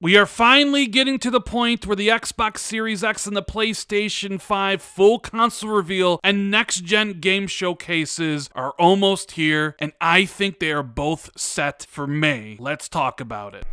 We are finally getting to the point where the Xbox Series X and the PlayStation 5 full console reveal and next-gen game showcases are almost here, and I think they are both set for May. Let's talk about it.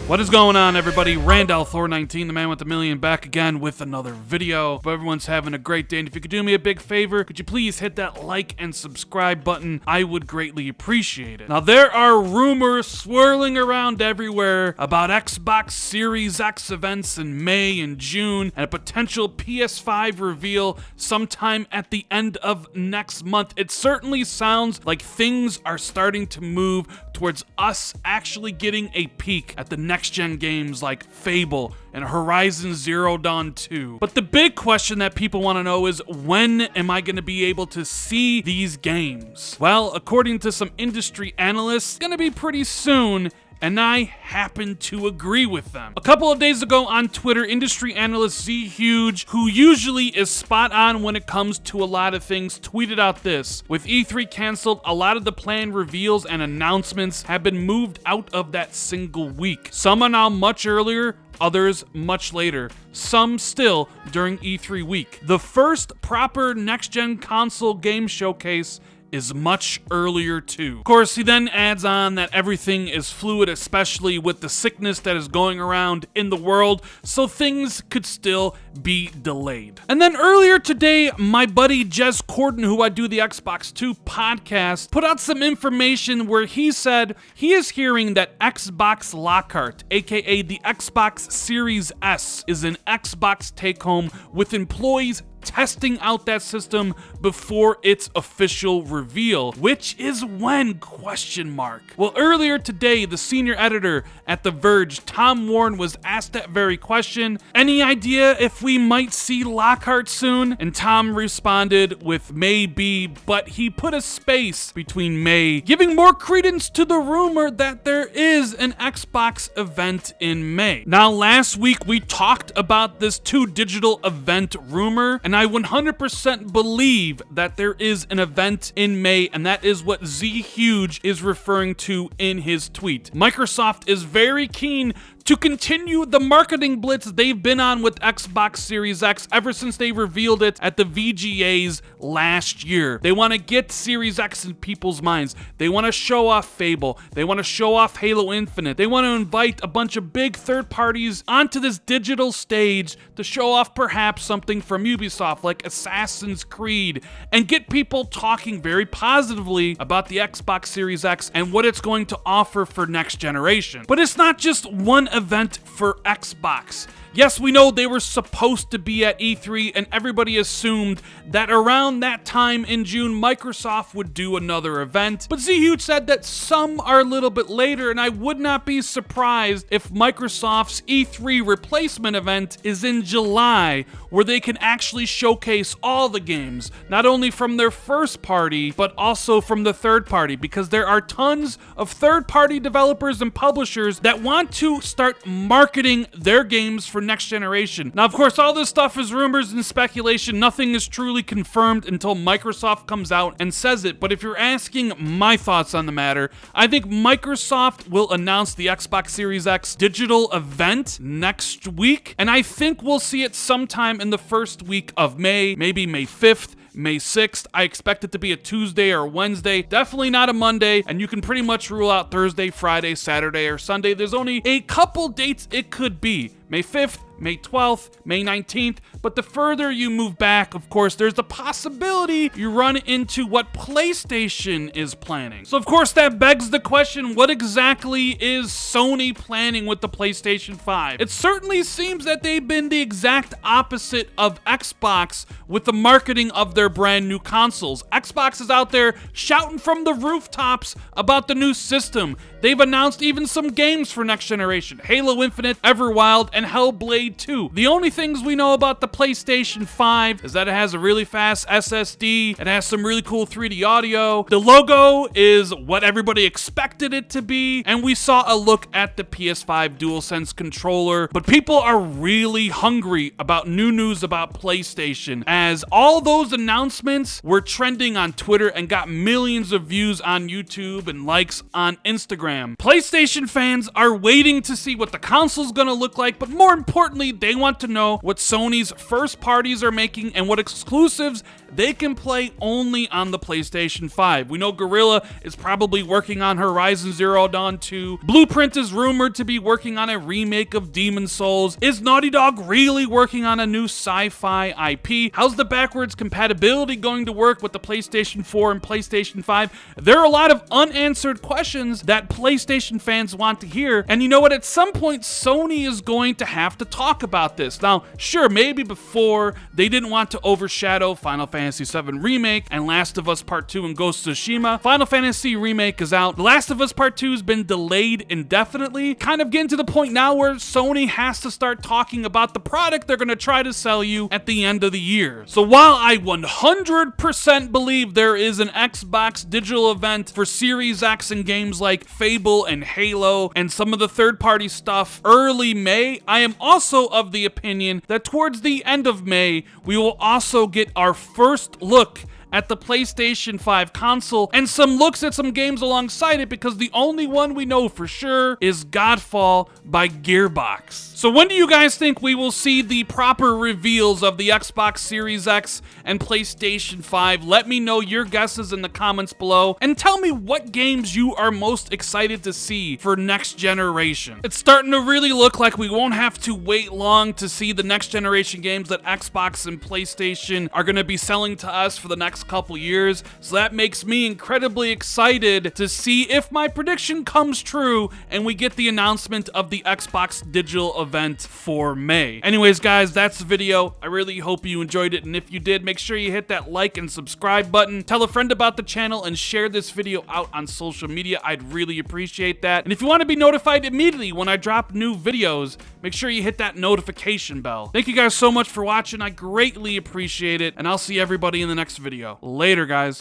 What is going on, everybody? Randall Thor19, the man with the million, back again with another video. Hope everyone's having a great day, and if you could do me a big favor, could you please hit that like and subscribe button? I would greatly appreciate it. Now, there are rumors swirling around everywhere about Xbox Series X events in May and June, and a potential PS5 reveal sometime at the end of next month. It certainly sounds like things are starting to move towards us actually getting a peek at the next-gen games like Fable and Horizon Zero Dawn 2. But the big question that people want to know is, when am I going to be able to see these games? Well, according to some industry analysts, it's going to be pretty soon, and I happen to agree with them. A couple of days ago on Twitter, industry analyst Z Huge, who usually is spot on when it comes to a lot of things, tweeted out this: with E3 canceled, a lot of the planned reveals and announcements have been moved out of that single week. Some are now much earlier, others much later, some still during E3 week. The first proper next-gen console game showcase is much earlier too. Of course, he then adds on that everything is fluid, especially with the sickness that is going around in the world, so things could still be delayed. And then earlier today, my buddy Jez Corden, who I do the Xbox 2 podcast, put out some information where he said he is hearing that Xbox Lockhart, aka the Xbox Series S, is an Xbox take-home with employees testing out that system before its official reveal, which is when, question mark. Well, earlier today, the senior editor at The Verge, Tom Warren, was asked that very question. Any idea if we might see Lockhart soon? And Tom responded with maybe, but he put a space between May, giving more credence to the rumor that there is an Xbox event in May. Now, last week we talked about this 2 digital event rumor, and I 100% believe that there is an event in May, and that is what Z Huge is referring to in his tweet. Microsoft is very keen to continue the marketing blitz they've been on with Xbox Series X ever since they revealed it at the VGAs last year. They want to get Series X in people's minds. They want to show off Fable. They want to show off Halo Infinite. They want to invite a bunch of big third parties onto this digital stage to show off perhaps something from Ubisoft like Assassin's Creed, and get people talking very positively about the Xbox Series X and what it's going to offer for next generation. But it's not just one event for Xbox. Yes, we know they were supposed to be at E3, and everybody assumed that around that time in June, Microsoft would do another event. But Z Huge said that some are a little bit later, and I would not be surprised if Microsoft's E3 replacement event is in July, where they can actually showcase all the games, not only from their first party, but also from the third party, because there are tons of third-party developers and publishers that want to start marketing their games for next generation. Now, of course, all this stuff is rumors and speculation. Nothing is truly confirmed until Microsoft comes out and says it. But if you're asking my thoughts on the matter, I think Microsoft will announce the Xbox Series X digital event next week, and I think we'll see it sometime in the first week of May, maybe May 5th, May 6th. I expect it to be a Tuesday or Wednesday, definitely not a Monday, and you can pretty much rule out Thursday, Friday, Saturday, or Sunday. There's only a couple dates it could be. May 5th, May 12th, May 19th, but the further you move back, of course, there's the possibility you run into what PlayStation is planning. So, of course, that begs the question, what exactly is Sony planning with the PlayStation 5? It certainly seems that they've been the exact opposite of Xbox with the marketing of their brand new consoles. Xbox is out there shouting from the rooftops about the new system. They've announced even some games for next generation: Halo Infinite, Everwild, and Hellblade 2. The only things we know about the PlayStation 5 is that it has a really fast SSD, it has some really cool 3D audio, the logo is what everybody expected it to be, and we saw a look at the PS5 DualSense controller. But people are really hungry about new news about PlayStation, as all those announcements were trending on Twitter and got millions of views on YouTube and likes on Instagram. PlayStation fans are waiting to see what the console's gonna look like, but more importantly, they want to know what Sony's first parties are making and what exclusives they can play only on the PlayStation 5. We know Guerrilla is probably working on Horizon Zero Dawn 2. Blueprint is rumored to be working on a remake of Demon's Souls. Is Naughty Dog really working on a new sci-fi IP? How's the backwards compatibility going to work with the PlayStation 4 and PlayStation 5? There are a lot of unanswered questions that PlayStation fans want to hear, and you know what? At some point, Sony is going to have to talk about this. Now, sure, maybe before they didn't want to overshadow Final Fantasy VII Remake and Last of Us Part 2 and Ghost of Tsushima. Final Fantasy Remake is out. The Last of Us Part 2 has been delayed indefinitely. Kind of getting to the point now where Sony has to start talking about the product they're going to try to sell you at the end of the year. So while I 100% believe there is an Xbox digital event for Series X and games like Fable and Halo and some of the third-party stuff early May, I am also of the opinion that towards the end of May, we will also get our first look at the PlayStation 5 console and some looks at some games alongside it, because the only one we know for sure is Godfall by Gearbox. So when do you guys think we will see the proper reveals of the Xbox Series X and PlayStation 5? Let me know your guesses in the comments below, and tell me what games you are most excited to see for next generation. It's starting to really look like we won't have to wait long to see the next generation games that Xbox and PlayStation are going to be selling to us for the next couple years, so that makes me incredibly excited to see if my prediction comes true and we get the announcement of the Xbox digital event for May. Anyways, guys, that's the video. I really hope you enjoyed it, and if you did, make sure you hit that like and subscribe button, tell a friend about the channel, and share this video out on social media. I'd really appreciate that. And if you want to be notified immediately when I drop new videos, make sure you hit that notification bell. Thank you guys so much for watching. I greatly appreciate it, and I'll see everybody in the next video. Later, guys.